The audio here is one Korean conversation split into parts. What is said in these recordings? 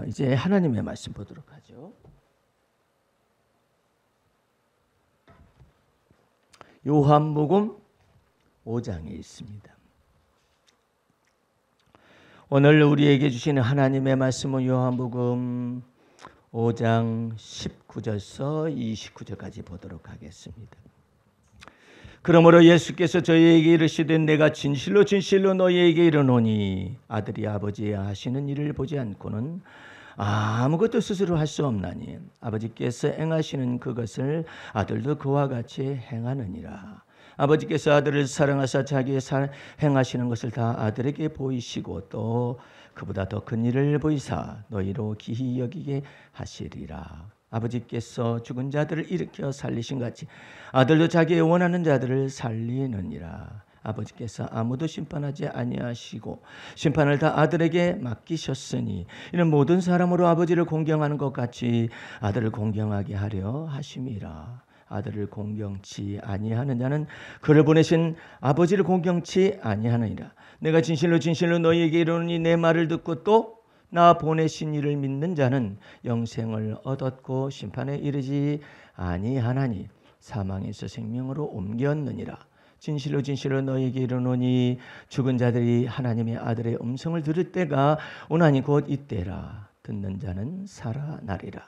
이제 하나님의 말씀 보도록 하죠. 요한복음 5장에 있습니다. 오늘 우리에게 주시는 하나님의 말씀은 요한복음 5장 19절서 29절까지 보도록 하겠습니다. 그러므로 예수께서 저희에게 이르시되 내가 진실로 진실로 너희에게 이르노니 아들이 아버지의 하시는 일을 보지 않고는 아무것도 스스로 할 수 없나니 아버지께서 행하시는 그것을 아들도 그와 같이 행하느니라. 아버지께서 아들을 사랑하사 자기의 행하시는 것을 다 아들에게 보이시고 또 그보다 더 큰 일을 보이사 너희로 기히 여기게 하시리라. 아버지께서 죽은 자들을 일으켜 살리신 같이 아들도 자기의 원하는 자들을 살리느니라. 아버지께서 아무도 심판하지 아니하시고 심판을 다 아들에게 맡기셨으니 이는 모든 사람으로 아버지를 공경하는 것 같이 아들을 공경하게 하려 하심이라. 아들을 공경치 아니하는 자는 그를 보내신 아버지를 공경치 아니하느니라. 내가 진실로 진실로 너희에게 이르노니 내 말을 듣고 또 나 보내신 이를 믿는 자는 영생을 얻었고 심판에 이르지 아니하나니 사망에서 생명으로 옮겼느니라. 진실로 진실로 너희에게 이르노니 죽은 자들이 하나님의 아들의 음성을 들을 때가 오나니 곧 이때라. 듣는 자는 살아나리라.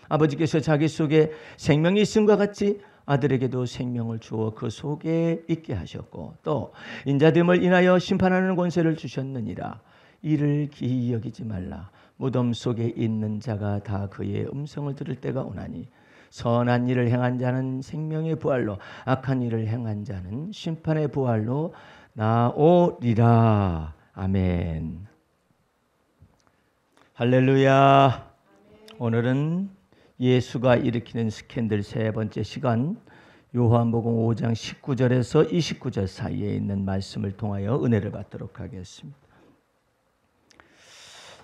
아버지께서 자기 속에 생명이 있음과 같이 아들에게도 생명을 주어 그 속에 있게 하셨고 또 인자됨을 인하여 심판하는 권세를 주셨느니라. 이를 기이 여기지 말라. 무덤 속에 있는 자가 다 그의 음성을 들을 때가 오나니 선한 일을 행한 자는 생명의 부활로 악한 일을 행한 자는 심판의 부활로 나오리라. 아멘. 할렐루야. 오늘은 예수가 일으키는 스캔들 세 번째 시간 요한복음 5장 19절에서 29절 사이에 있는 말씀을 통하여 은혜를 받도록 하겠습니다.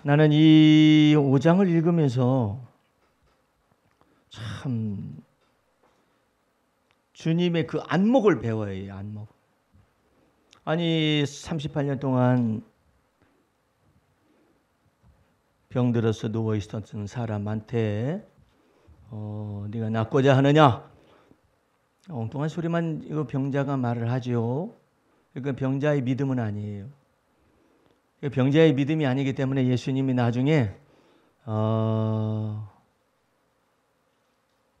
나는 이 5장을 읽으면서 참 주님의 그 안목을 배워요. 이 안목. 아니 38년 동안 병들어서 누워 있었던 사람한테 네가 낫고자 하느냐? 엉뚱한 소리만 이거 병자가 말을 하죠. 그러니까 병자의 믿음은 아니에요. 병자의 믿음이 아니기 때문에 예수님이 나중에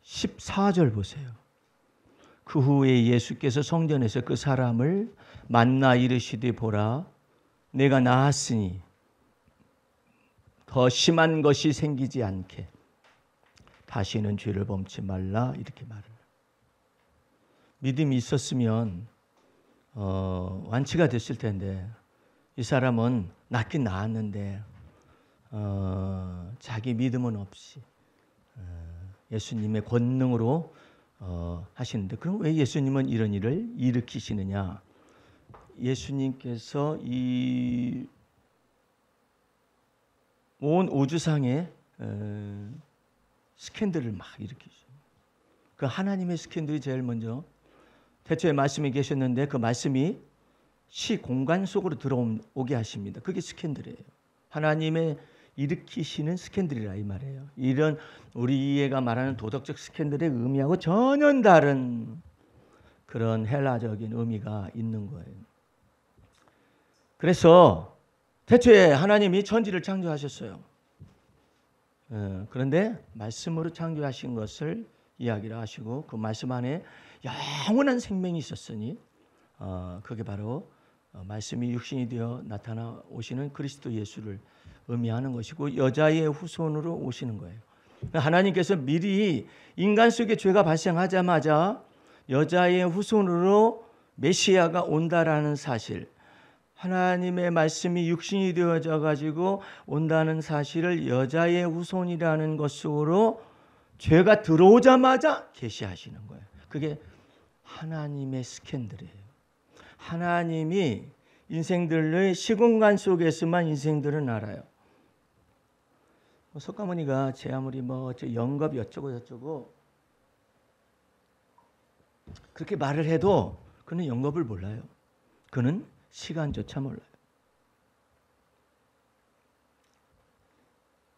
14절 보세요. 그 후에 예수께서 성전에서 그 사람을 만나 이르시되 보라 내가 나았으니 더 심한 것이 생기지 않게 다시는 죄를 범치 말라 이렇게 말을. 믿음이 있었으면 완치가 됐을 텐데 이 사람은 낫긴 나았는데 자기 믿음은 없이 예수님의 권능으로 하시는데 그럼 왜 예수님은 이런 일을 일으키시느냐? 예수님께서 이 온 우주상에 스캔들을 막 일으키죠. 그 하나님의 스캔들이 제일 먼저 태초에 말씀이 계셨는데 그 말씀이 시공간 속으로 들어오게 하십니다. 그게 스캔들이에요. 하나님의 일으키시는 스캔들이라 이 말이에요. 이런 우리가 말하는 도덕적 스캔들의 의미하고 전혀 다른 그런 헬라적인 의미가 있는 거예요. 그래서 태초에 하나님이 천지를 창조하셨어요. 그런데 말씀으로 창조하신 것을 이야기를 하시고 그 말씀 안에 영원한 생명이 있었으니 그게 바로 말씀이 육신이 되어 나타나 오시는 그리스도 예수를 의미하는 것이고 여자의 후손으로 오시는 거예요. 하나님께서 미리 인간 속에 죄가 발생하자마자 여자의 후손으로 메시아가 온다라는 사실, 하나님의 말씀이 육신이 되어져 가지고 온다는 사실을 여자의 후손이라는 것으로 죄가 들어오자마자 계시하시는 거예요. 그게 하나님의 스캔들이에요. 하나님이 인생들의 시공간 속에서만 인생들은 알아요. 석가모니가 제 아무리 영겁이 어쩌고 저쩌고 그렇게 말을 해도 그는 영겁을 몰라요. 그는 시간조차 몰라요.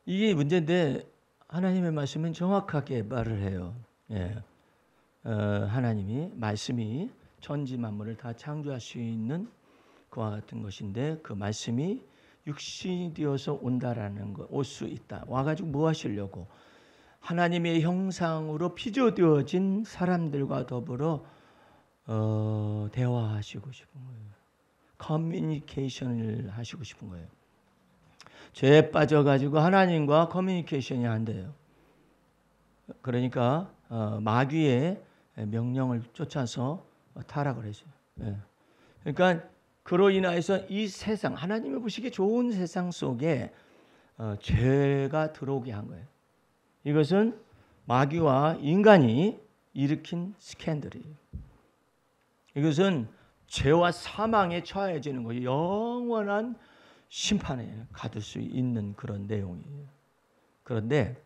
이게 문제인데 하나님의 말씀은 정확하게 말을 해요. 예. 하나님이 말씀이 천지 만물을 다 창조할 수 있는 그와 같은 것인데 그 말씀이 육신이 되어서 온다라는 것, 올 수 있다. 와가지고 뭐 하시려고? 하나님의 형상으로 피조되어진 사람들과 더불어 대화하시고 싶은 거예요. 커뮤니케이션을 하시고 싶은 거예요. 죄에 빠져가지고 하나님과 커뮤니케이션이 안 돼요. 그러니까 마귀의 명령을 쫓아서 타락을 했어요. 예. 그러니까 그로 인하여서 이 세상, 하나님이 보시기에 좋은 세상 속에 죄가 들어오게 한 거예요. 이것은 마귀와 인간이 일으킨 스캔들이에요. 이것은 죄와 사망에 처해지는 거예요. 영원한 심판에 가둘 수 있는 그런 내용이에요. 그런데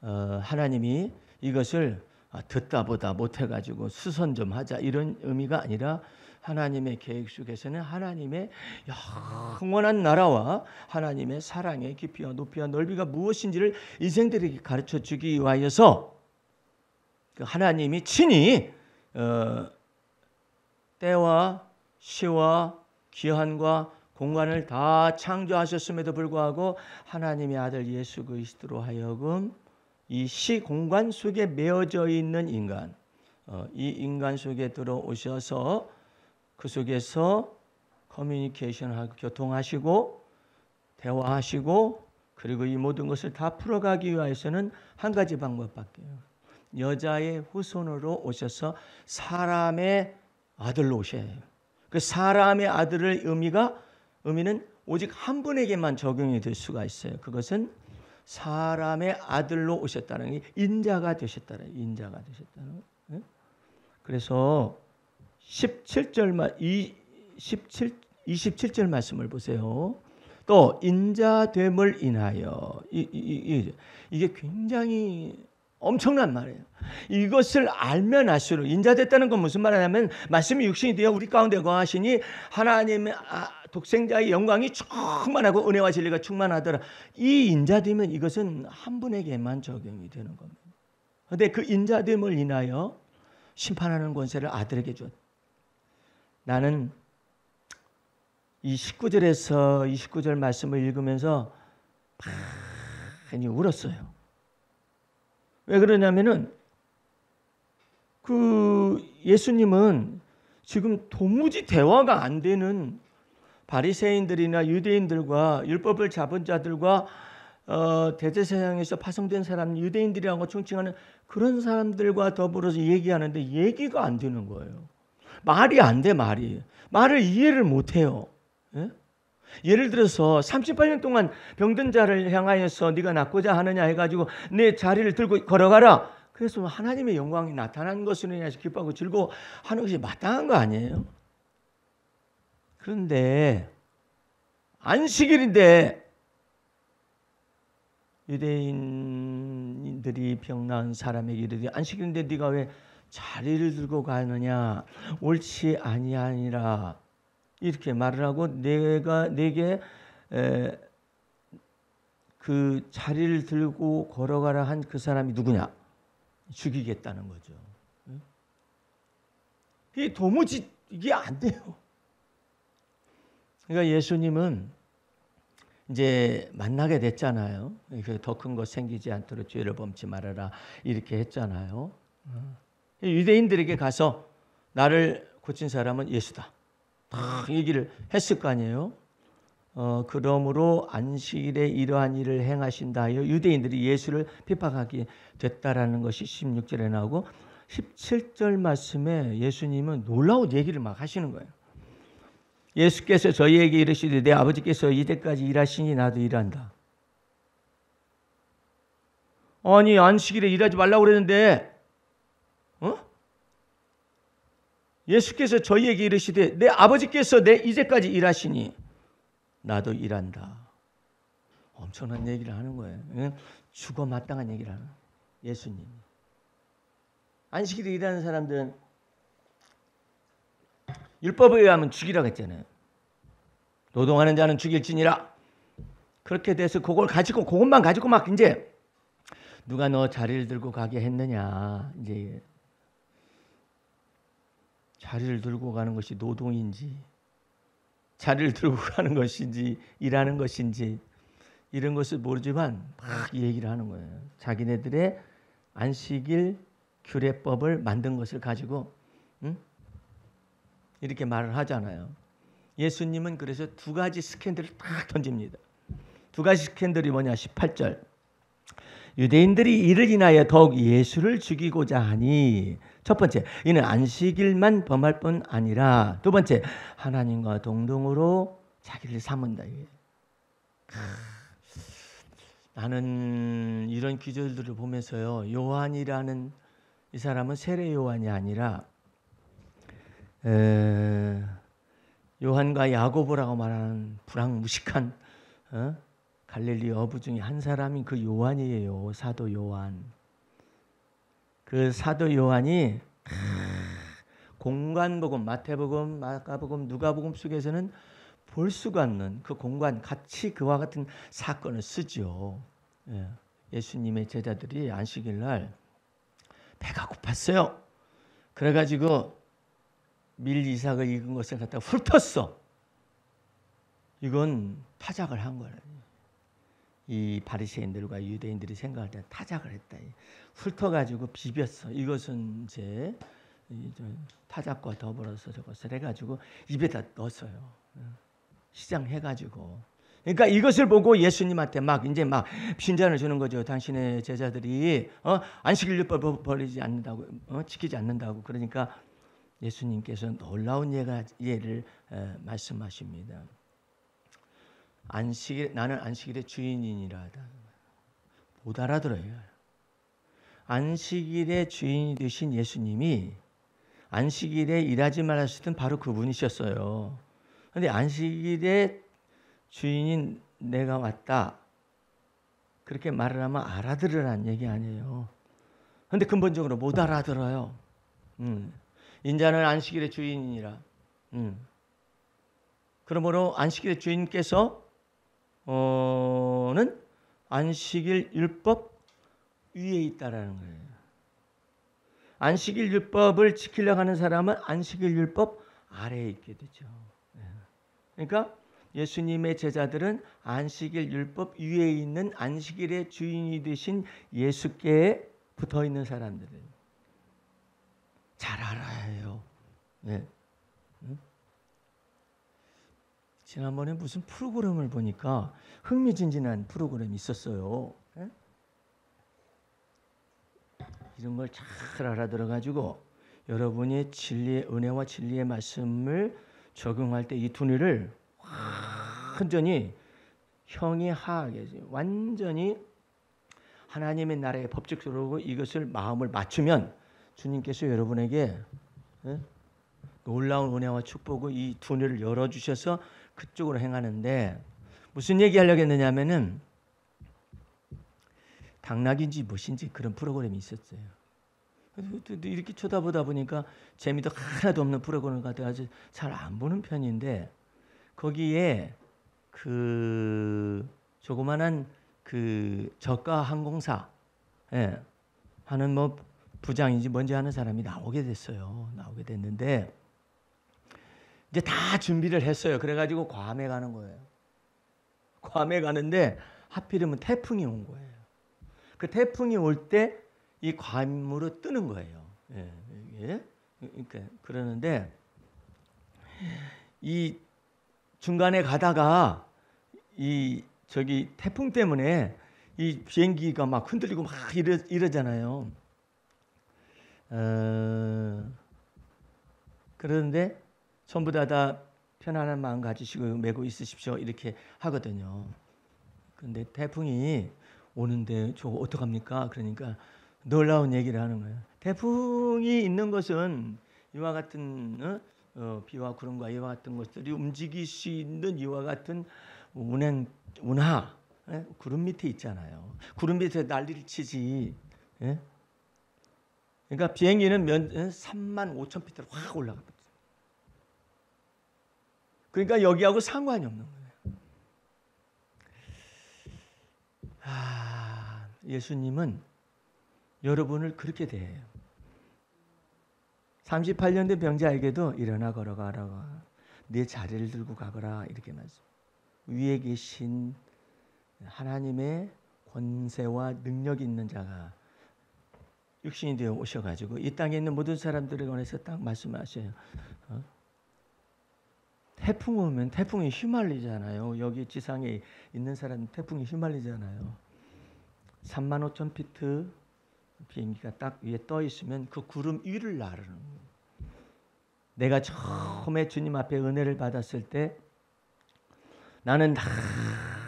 하나님이 이것을 듣다 보다 못해가지고 수선 좀 하자 이런 의미가 아니라 하나님의 계획 속에서는 하나님의 영원한 나라와 하나님의 사랑의 깊이와 높이와 넓이가 무엇인지를 인생들에게 가르쳐 주기 위하여서 하나님이 친히 때와 시와 기한과 공간을 다 창조하셨음에도 불구하고 하나님의 아들 예수 그리스도로 하여금 이 시 공간 속에 메어져 있는 인간, 이 인간 속에 들어오셔서 그 속에서 커뮤니케이션하고 교통하시고 대화하시고 그리고 이 모든 것을 다 풀어가기 위해서는 한 가지 방법밖에요. 여자의 후손으로 오셔서 사람의 아들로 오셔야 해요. 그 사람의 아들의 의미는 오직 한 분에게만 적용이 될 수가 있어요. 그것은 사람의 아들로 오셨다는 게 인자가 되셨다는 인자가 되셨다는 거예요. 그래서 27절 말씀을 보세요. 또 인자됨을 인하여 이게 굉장히 엄청난 말이에요. 이것을 알면 알수록 인자됐다는 건 무슨 말이냐면 말씀이 육신이 되어 우리 가운데 거하시니 하나님의 독생자의 영광이 충만하고 은혜와 진리가 충만하더라. 이 인자됨은 이것은 한 분에게만 적용이 되는 겁니다. 그런데 그 인자됨을 인하여 심판하는 권세를 아들에게 줬. 나는 이 19절에서 29절 말씀을 읽으면서 많이 울었어요. 왜 그러냐면은 그 예수님은 지금 도무지 대화가 안 되는 바리새인들이나 유대인들과 율법을 잡은 자들과 대제사장에서 파송된 사람 유대인들이라고 총칭하는 그런 사람들과 더불어서 얘기하는데 얘기가 안 되는 거예요. 말이 안 돼. 말을 이해를 못 해요. 예? 예를 들어서 38년 동안 병든 자를 향하여서 네가 낫고자 하느냐 해가지고 내 자리를 들고 걸어가라. 그래서 하나님의 영광이 나타난 것으로 인해서 기뻐하고 즐거워하는 것이 마땅한 거 아니에요? 그런데 안식일인데 유대인들이 병 나은 사람에게 이르되 안식일인데 네가 왜 자리를 들고 가느냐 옳지 아니하니라 이렇게 말을 하고 내게 그 자리를 들고 걸어가라 한 그 사람이 누구냐? 죽이겠다는 거죠. 이게 도무지 이게 안 돼요. 그러니까 예수님은 이제 만나게 됐잖아요. 더 큰 것 생기지 않도록 죄를 범치 말아라 이렇게 했잖아요. 유대인들에게 가서 나를 고친 사람은 예수다. 다 얘기를 했을 거 아니에요. 그러므로 안식일에 이러한 일을 행하신다 하여 유대인들이 예수를 핍박하게 됐다라는 것이 16절에 나오고 17절 말씀에 예수님은 놀라운 얘기를 막 하시는 거예요. 예수께서 저희에게 이르시되 내 아버지께서 이때까지 일하시니 나도 일한다. 아니 안식일에 일하지 말라고 그랬는데 예수께서 저희에게 이르시되 내 아버지께서 내 이제까지 일하시니 나도 일한다. 엄청난 얘기를 하는 거예요. 죽어 마땅한 얘기를 하는 거예요. 예수님. 안식일에 일하는 사람들은 율법에 의하면 죽이라고 했잖아요. 노동하는 자는 죽일지니라. 그렇게 돼서 그것만 가지고 막 이제 누가 너 자리를 들고 가게 했느냐. 이제 자리를 들고 가는 것이 노동인지 자리를 들고 가는 것인지 일하는 것인지 이런 것을 모르지만 막 얘기를 하는 거예요. 자기네들의 안식일 규례법을 만든 것을 가지고 이렇게 말을 하잖아요. 예수님은 그래서 두 가지 스캔들을 딱 던집니다. 두 가지 스캔들이 뭐냐? 18절. 유대인들이 이를 인하여 더욱 예수를 죽이고자 하니 첫 번째, 이는 안식일만 범할 뿐 아니라 두 번째, 하나님과 동등으로 자기를 삼은다. 나는 이런 기절들을 보면서요. 요한이라는 이 사람은 세례 요한이 아니라 요한과 야고보라고 말하는 불황무식한 갈릴리 어부 중에 한 사람이 그 요한이에요. 사도 요한. 그 사도 요한이 공관복음, 마태복음, 마가복음, 누가복음 속에서는 볼 수가 없는 그 공관, 같이 그와 같은 사건을 쓰죠. 예수님의 제자들이 안식일 날 배가 고팠어요. 그래가지고 밀 이삭을 익은 것을 갖다가 훑었어. 이건 타작을 한 거예요. 이 바리새인들과 유대인들이 생각할 때 타작을 했다. 훑어가지고 비볐어. 이것은 이제 타작과 더불어서 저것을 해가지고 입에다 넣었어요. 시장해가지고. 그러니까 이것을 보고 예수님한테 막 빈잔을 주는 거죠. 당신의 제자들이 안식일율법을 버리지 않는다고, 지키지 않는다고. 그러니까 예수님께서 놀라운 예를 말씀하십니다. 나는 안식일의 주인이니라 하다. 못 알아들어요. 안식일의 주인이 되신 예수님이 안식일에 일하지 말았을 땐 바로 그분이셨어요. 그런데 안식일의 주인인 내가 왔다. 그렇게 말을 하면 알아들으라는 얘기 아니에요. 그런데 근본적으로 못 알아들어요. 인자는 안식일의 주인이니라. 그러므로 안식일의 주인께서 는 안식일 율법 위에 있다라는 거예요. 안식일 율법을 지키려고 하는 사람은 안식일 율법 아래에 있게 되죠. 그러니까 예수님의 제자들은 안식일 율법 위에 있는 안식일의 주인이 되신 예수께에 붙어 있는 사람들은 잘 알아야 해요. 지난번에 무슨 프로그램을 보니까 흥미진진한 프로그램이 있었어요. 이런 걸 잘 알아들어가지고 여러분이 진리의 은혜와 진리의 말씀을 적용할 때 이 두뇌를 완전히 형이하게 완전히 하나님의 나라의 법칙적으로 이것을 마음을 맞추면 주님께서 여러분에게 놀라운 은혜와 축복을 이 두뇌를 열어주셔서 그쪽으로 행하는데 무슨 얘기하려고 했느냐면은 당락인지 무엇인지 그런 프로그램이 있었어요. 이렇게 쳐다보다 보니까 재미도 하나도 없는 프로그램 같아서 잘 안 보는 편인데 거기에 그 조그만한 그 저가 항공사 하는 뭐 부장인지 뭔지 하는 사람이 나오게 됐어요. 나오게 됐는데 이제 다 준비를 했어요. 그래가지고 괌에 가는 거예요. 괌에 가는데 하필이면 태풍이 온 거예요. 그 태풍이 올 때 이 괌으로 뜨는 거예요. 그러니까 그러는데 이 중간에 가다가 이 저기 태풍 때문에 이 비행기가 막 흔들리고 막 이러잖아요. 그런데 전부 다 편안한 마음 가지시고 메고 있으십시오 이렇게 하거든요. 그런데 태풍이 오는데 저거 어떡합니까? 그러니까 놀라운 얘기를 하는 거예요. 태풍이 있는 것은 이와 같은 비와 구름과 이와 같은 것들이 움직일 수 있는 이와 같은 운하 구름 밑에 있잖아요. 구름 밑에 난리를 치지. 그러니까 비행기는 35,000피트로 확 올라갑니다. 그러니까 여기하고 상관이 없는 거예요. 예수님은 여러분을 그렇게 대해요. 38년 된 병자에게도 일어나 걸어가라고, 네 자리를 들고 가거라 이렇게 말씀. 위에 계신 하나님의 권세와 능력이 있는 자가 육신이 되어 오셔가지고 이 땅에 있는 모든 사람들에 관해서 딱 말씀하셔요. 태풍 오면 태풍이 휘말리잖아요. 여기 지상에 있는 사람 태풍이 휘말리잖아요. 35,000피트 비행기가 딱 위에 떠 있으면 그 구름 위를 나르는 거예요. 내가 처음에 주님 앞에 은혜를 받았을 때 나는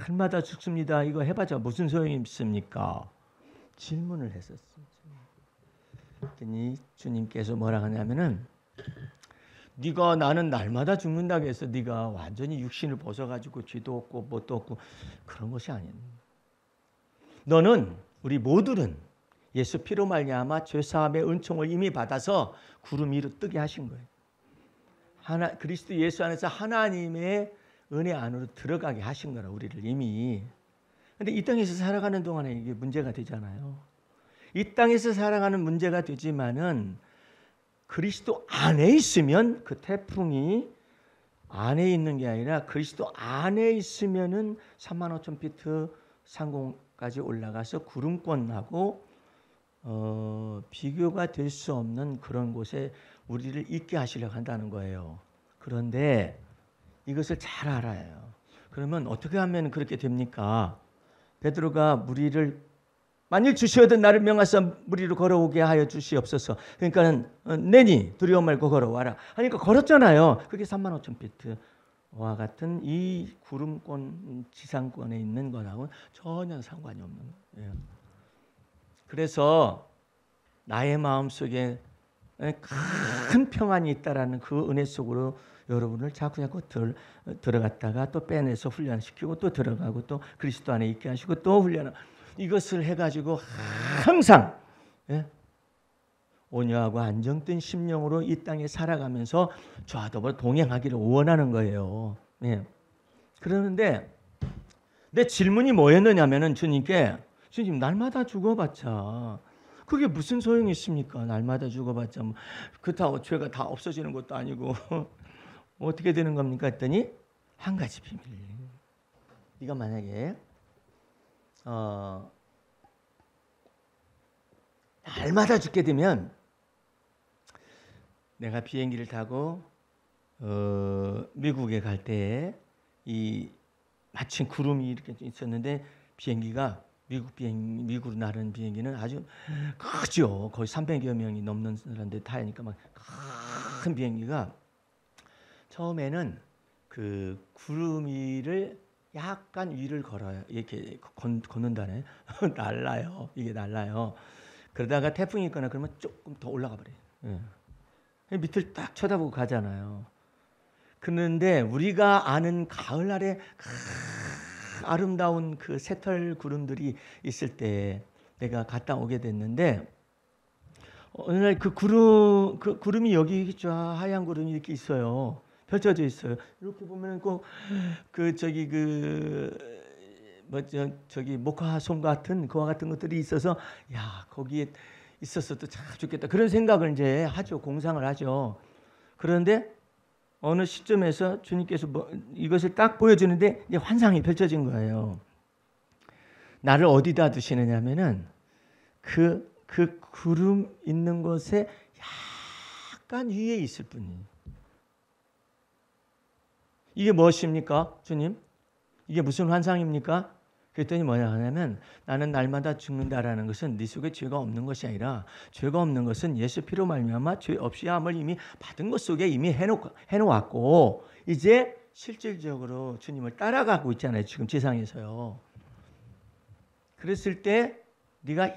날마다 죽습니다. 이거 해봤자 무슨 소용이 있습니까? 질문을 했었어요. 그랬더니 주님께서 뭐라 하냐면은 네가 나는 날마다 죽는다고 해서 네가 완전히 육신을 벗어가지고 죄도 없고 뭣도 없고 그런 것이 아니야. 너는 우리 모두는 예수 피로 말미암아 죄사함의 은총을 이미 받아서 구름 위로 뜨게 하신 거예요. 그리스도 예수 안에서 하나님의 은혜 안으로 들어가게 하신 거라 우리를 이미. 근데 이 땅에서 살아가는 동안에 이게 문제가 되잖아요. 이 땅에서 살아가는 문제가 되지만은 그리스도 안에 있으면 그 태풍이 안에 있는 게 아니라 그리스도 안에 있으면은 35,000피트 상공까지 올라가서 구름권하고 비교가 될 수 없는 그런 곳에 우리를 있게 하시려고 한다는 거예요. 그런데 이것을 잘 알아요. 그러면 어떻게 하면 그렇게 됩니까? 베드로가 무리를 만일 주시거든 나를 명하사 무리로 걸어오게 하여 주시옵소서. 그러니까는 내니 두려워 말고 걸어와라 하니까 걸었잖아요. 그게 35,000피트와 같은 이 구름권 지상권에 있는 거하고는 전혀 상관이 없는 거예요. 그래서 나의 마음속에 큰 평안이 있다라는 그 은혜 속으로 여러분을 자꾸 들어갔다가 또 빼내서 훈련시키고 또 들어가고 또 그리스도 안에 있게 하시고 또 훈련하고 이것을 해가지고 항상 온유하고 안정된 심령으로 이 땅에 살아가면서 저와 더불어 동행하기를 원하는 거예요. 그러는데 내 질문이 뭐였느냐면은 주님께 주님 날마다 죽어봤자 그게 무슨 소용이 있습니까? 날마다 죽어봤자 뭐 그렇다고 죄가 다 없어지는 것도 아니고 어떻게 되는 겁니까? 했더니 한 가지 비밀. 네가 만약에 날마다 죽게 되면 내가 비행기를 타고 미국에 갈 때에 이 마침 구름이 이렇게 있었는데 비행기가 미국으로 나르는 비행기는 아주 크죠. 거의 300여 명이 넘는 사람들 타니까 막 큰 비행기가 처음에는 그 구름 위를 약간 위를 걸어요. 이렇게 걷는다네. 날라요. 이게 날라요. 그러다가 태풍이 있거나 그러면 조금 더 올라가 버려요. 밑을 딱 쳐다보고 가잖아요. 그런데 우리가 아는 가을날에 아름다운 그 새털 구름들이 있을 때 내가 갔다 오게 됐는데 어느 날 그 구름이 여기 쫙 하얀 구름이 이렇게 있어요. 펼쳐져 있어요. 이렇게 보면 꼭 저기 목화솜 같은 그와 같은 것들이 있어서 야 거기에 있었어도 참 좋겠다 그런 생각을 이제 하죠. 공상을 하죠. 그런데 어느 시점에서 주님께서 이것을 딱 보여주는데 이제 환상이 펼쳐진 거예요. 나를 어디다 두시느냐면은 그 구름 있는 곳에 약간 위에 있을 뿐이에요. 이게 무엇입니까, 주님? 이게 무슨 환상입니까? 그랬더니 뭐냐 하냐면 나는 날마다 죽는다라는 것은 네 속에 죄가 없는 것이 아니라 죄가 없는 것은 예수 피로 말미암아 죄 없이 함을 이미 받은 것 속에 이미 해놓았고 이제 실질적으로 주님을 따라가고 있잖아요. 지금 지상에서요. 그랬을 때 네가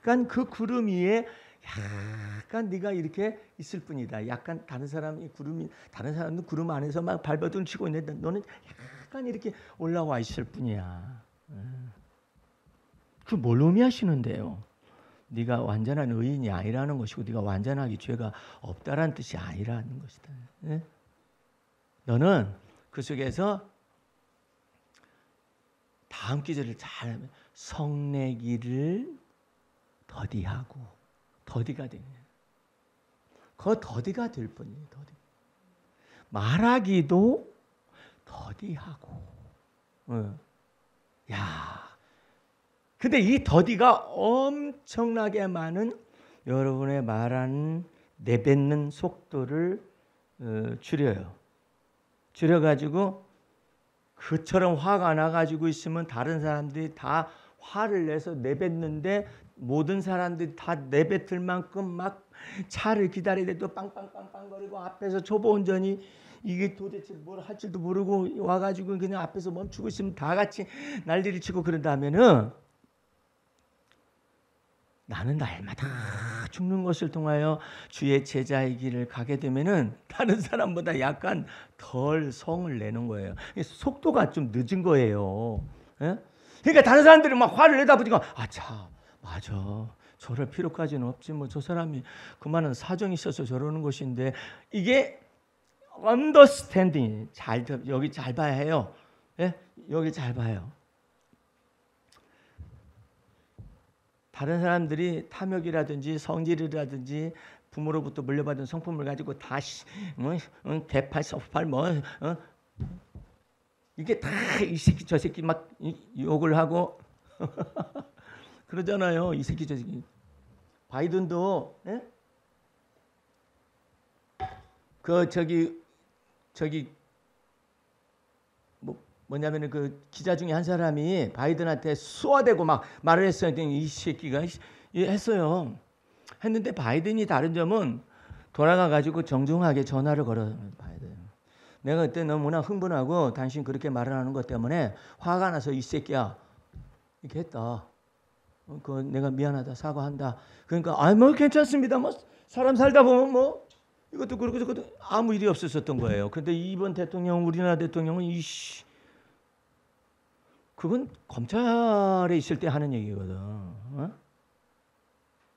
약간 그 구름 위에 약간 네가 이렇게 있을 뿐이다. 약간 다른 사람은 구름 안에서 막 발버둥 치고 있는데 너는 약간 이렇게 올라와 있을 뿐이야. 그 뭘 의미하시는데요? 네가 완전한 의인이 아니라는 것이고 네가 완전하게 죄가 없다라는 뜻이 아니라는 것이다. 너는 그 속에서 다음 기절을 잘 성내기를 더디하고 더디가 되냐. 그 더디가 될 뿐이에요. 더디. 말하기도 더디하고. 야. 근데 이 더디가 엄청나게 많은 여러분의 말하는 내뱉는 속도를 줄여요. 줄여가지고 그처럼 화가 나가지고 있으면 다른 사람들이 다 화를 내서 내뱉는데 모든 사람들이 다 내뱉을 만큼 막 차를 기다리는데 또 빵빵빵빵거리고 앞에서 초보 운전이 이게 도대체 뭘 할 줄도 모르고 와가지고 그냥 앞에서 멈추고 있으면 다 같이 난리를 치고 그런다면은 나는 날마다 죽는 것을 통하여 주의 제자의 길을 가게 되면은 다른 사람보다 약간 덜 성을 내는 거예요. 속도가 좀 늦은 거예요. 예? 그러니까 다른 사람들이 막 화를 내다 보니까 아차 맞아 저럴 필요까지는 없지 뭐 저 사람이 그만한 사정이 있어서 저러는 것인데 이게 understanding 잘 여기 잘 봐야 해요. 예? 여기 잘 봐요. 다른 사람들이 탐욕이라든지 성질이라든지 부모로부터 물려받은 성품을 가지고 다시 대팔 서팔 이게 다 이 새끼 저 새끼 막 욕을 하고 그러잖아요. 이 새끼 저 새끼. 바이든도 예? 그 저기 뭐냐면은 그 기자 중에 한 사람이 바이든한테 쏘아대고 막 말을 했어요. 이 새끼가 했어요. 했는데 바이든이 다른 점은 돌아가 가지고 정중하게 전화를 걸어요. 바이든. 내가 그때 너무나 흥분하고 당신 그렇게 말을 하는 것 때문에 화가 나서 이 새끼야 이렇게 했다. 그 내가 미안하다 사과한다. 그러니까 뭐 괜찮습니다. 뭐 사람 살다 보면 뭐 이것도 그렇고 저것도 아무 일이 없었던 거예요. 그런데 이번 대통령 우리나라 대통령은 그건 검찰에 있을 때 하는 얘기거든.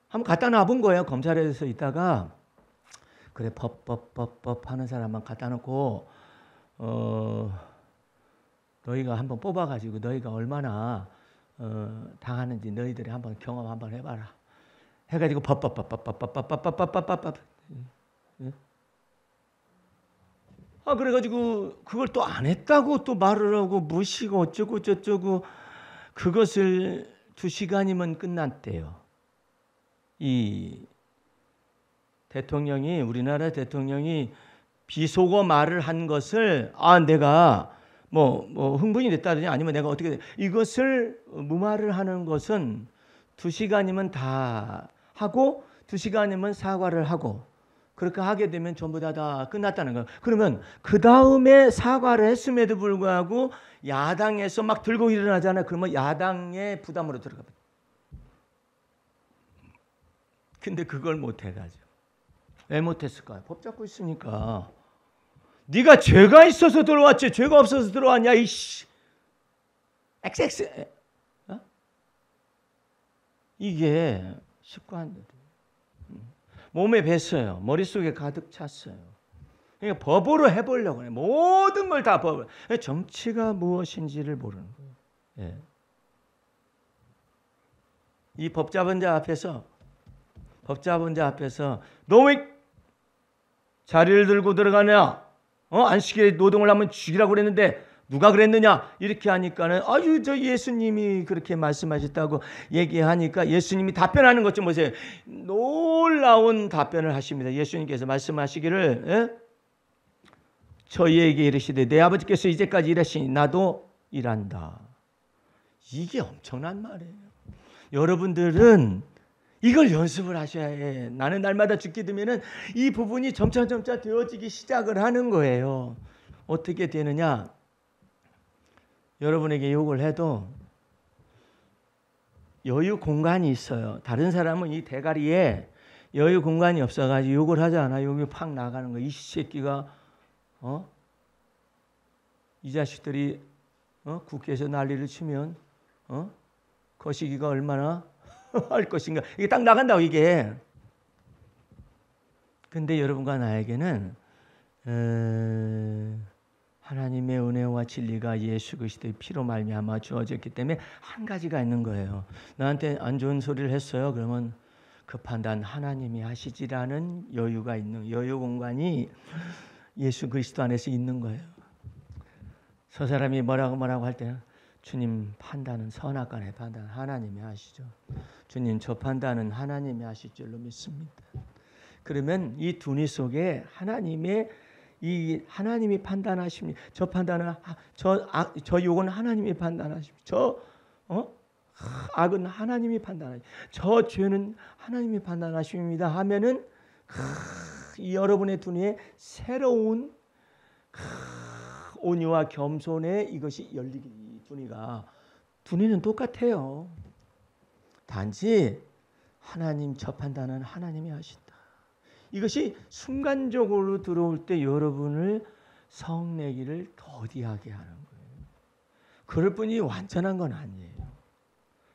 한번 갖다 놔본 거예요. 검찰에서 있다가 그래 법 하는 사람만 갖다 놓고 너희가 한번 뽑아가지고 너희가 얼마나 당하는지 너희들이 한번 경험 한번 해봐라. 해가지고 법 그래가지고 그걸 또 안 했다고 또 말을 하고 무시고 어쩌고 저쩌고 그것을 2시간이면 끝났대요. 이 대통령이 우리나라 대통령이 비속어 말을 한 것을 내가 뭐 흥분이 됐다든지 아니면 내가 어떻게 이것을 무마를 하는 것은 2시간이면 다 하고 2시간이면 사과를 하고 그렇게 하게 되면 전부 다 끝났다는 거예요. 그러면 그 다음에 사과를 했음에도 불구하고 야당에서 막 들고 일어나잖아요. 그러면 야당의 부담으로 들어가요. 근데 그걸 못 해가지고 왜 못했을까요? 법 잡고 있으니까. 네가 죄가 있어서 들어왔지 죄가 없어서 들어왔냐 이씨. XX 이게 습관들. 몸에 뱄어요. 머릿속에 가득 찼어요. 그러니까 법으로 해보려고 해요. 모든 걸 다 법으로. 정치가 무엇인지를 모르는 거예요. 예. 이 법 잡은 자 앞에서 너 왜 자리를 들고 들어가냐? 안식일에 노동을 하면 죽이라고 그랬는데 누가 그랬느냐? 이렇게 하니까는 저 예수님이 그렇게 말씀하셨다고 얘기하니까 예수님이 답변하는 것 좀 보세요. 놀라운 답변을 하십니다. 예수님께서 말씀하시기를 저희에게 이르시되 내 아버지께서 이제까지 일하시니 나도 일한다. 이게 엄청난 말이에요. 여러분들은 이걸 연습을 하셔야 해. 나는 날마다 죽게 되면은 이 부분이 점차 되어지기 시작을 하는 거예요. 어떻게 되느냐? 여러분에게 욕을 해도 여유 공간이 있어요. 다른 사람은 이 대가리에 여유 공간이 없어가지고 욕을 하잖아. 욕이 팍 나가는 거. 이 새끼가 이 자식들이 국회에서 난리를 치면 거시기가 얼마나 할 것인가. 이게 딱 나간다고 이게. 근데 여러분과 나에게는 하나님의 은혜와 진리가 예수 그리스도의 피로 말미암아 주어졌기 때문에 한 가지가 있는 거예요. 나한테 안 좋은 소리를 했어요. 그러면 그 판단 하나님이 하시지라는 여유가 있는 여유 공간이 예수 그리스도 안에서 있는 거예요. 저 사람이 뭐라고 할 때는 주님 판단은 선악간의 판단 하나님이 하시죠. 주님 저 판단은 하나님이 하실 줄로 믿습니다. 그러면 이 두뇌 속에 하나님이 판단하십니다. 저 판단은 저 욕은 하나님이 판단하십니다. 저 악은 하나님이 판단하십니다. 저 죄는 하나님이 판단하십니다. 하면은 여러분의 두뇌에 새로운 온유와 겸손의 이것이 열리기 두뇌는 똑같아요. 단지 하나님 저 판단은 하나님이 하신다. 이것이 순간적으로 들어올 때 여러분을 성내기를 더디하게 하는 거예요. 그럴 뿐이 완전한 건 아니에요.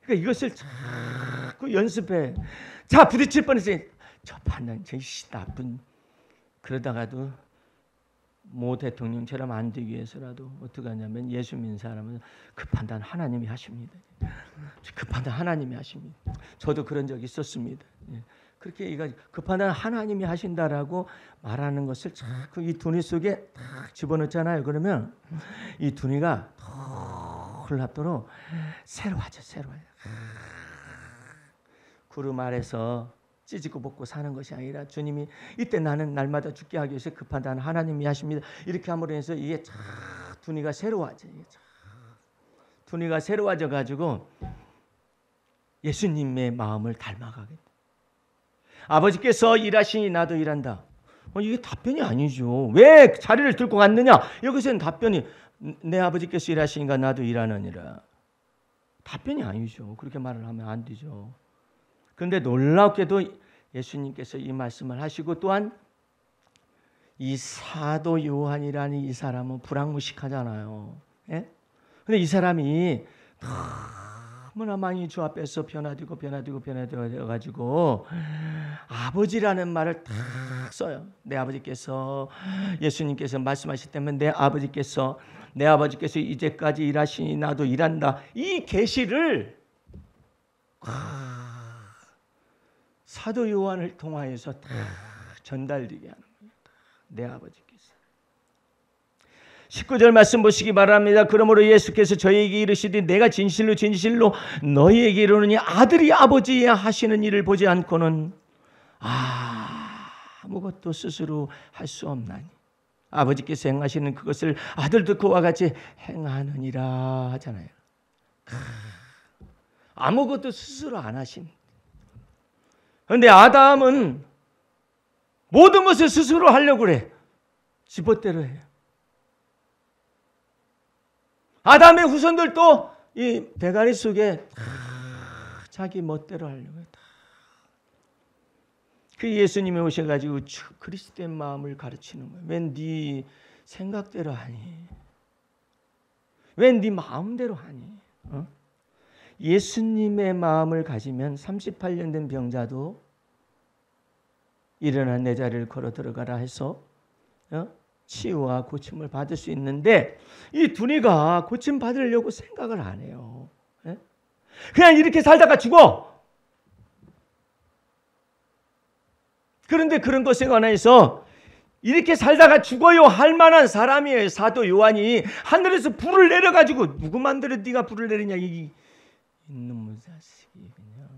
그러니까 이것을 자꾸 연습해. 자 부딪힐 뻔했어요. 저 판단 저 나쁜. 그러다가도 모 대통령처럼 안 되기 위해서라도 어떻게 하냐면 예수 믿는 사람은 그 판단 하나님이 하십니다. 그 판단 하나님이 하십니다. 저도 그런 적이 있었습니다. 그렇게 그 판단 하나님이 하신다라고 말하는 것을 자꾸 이 두뇌 속에 딱 집어넣잖아요. 그러면 이 두뇌가 흘러도록 새로워져. 구름 아래서 찌지고 볶고 사는 것이 아니라 주님이 이때 나는 날마다 죽게 하기 위해서 그 판단 하나님이 하십니다. 이렇게 함으로 해서 이게 두뇌가 새로워져. 두뇌가 새로워져 가지고 예수님의 마음을 닮아가게 돼. 아버지께서 일하시니 나도 일한다. 이게 답변이 아니죠. 왜 자리를 들고 갔느냐? 여기서는 답변이 내 아버지께서 일하시니까 나도 일하느니라. 답변이 아니죠. 그렇게 말을 하면 안 되죠. 그런데 놀랍게도 예수님께서 이 말씀을 하시고 또한 이 사도 요한이라는 이 사람은 불황무식하잖아요. 예? 근데 이 사람이 너무나 많이 주 앞에서 변화되고 가지고 아버지라는 말을 딱 써요. 내 아버지께서 예수님께서 말씀하실 때면 내 아버지께서 이제까지 일하시니 나도 일한다. 이 계시를 사도 요한을 통하여서 다 전달되게 하는 거예요. 내 아버지께서. 19절 말씀 보시기 바랍니다. 그러므로 예수께서 저희에게 이르시되 내가 진실로 너희에게 이르노니 아들이 아버지의 하시는 일을 보지 않고는 아무것도 스스로 할 수 없나니 아버지께서 행하시는 그것을 아들도 그와 같이 행하느니라 하잖아요. 아무것도 스스로 안 하신. 그런데 아담은 모든 것을 스스로 하려고 그래. 지멋대로 해요. 아담의 후손들도 이 대가리 속에 자기 멋대로 하려고 해요. 그 예수님이 오셔가지고 그리스도의 마음을 가르치는 거예요. 왜 네 생각대로 하니? 왜 네 마음대로 하니? 예수님의 마음을 가지면 38년 된 병자도 일어나 내 자리를 걸어 들어가라 해서 치유와 고침을 받을 수 있는데 이 두뇌가 고침 받으려고 생각을 안 해요. 그냥 이렇게 살다가 죽어. 그런데 그런 것에 관해서 이렇게 살다가 죽어요 할 만한 사람이에요. 사도 요한이 하늘에서 불을 내려가지고 누구 만들어 네가 불을 내리냐 이 이놈의 자식이 그냥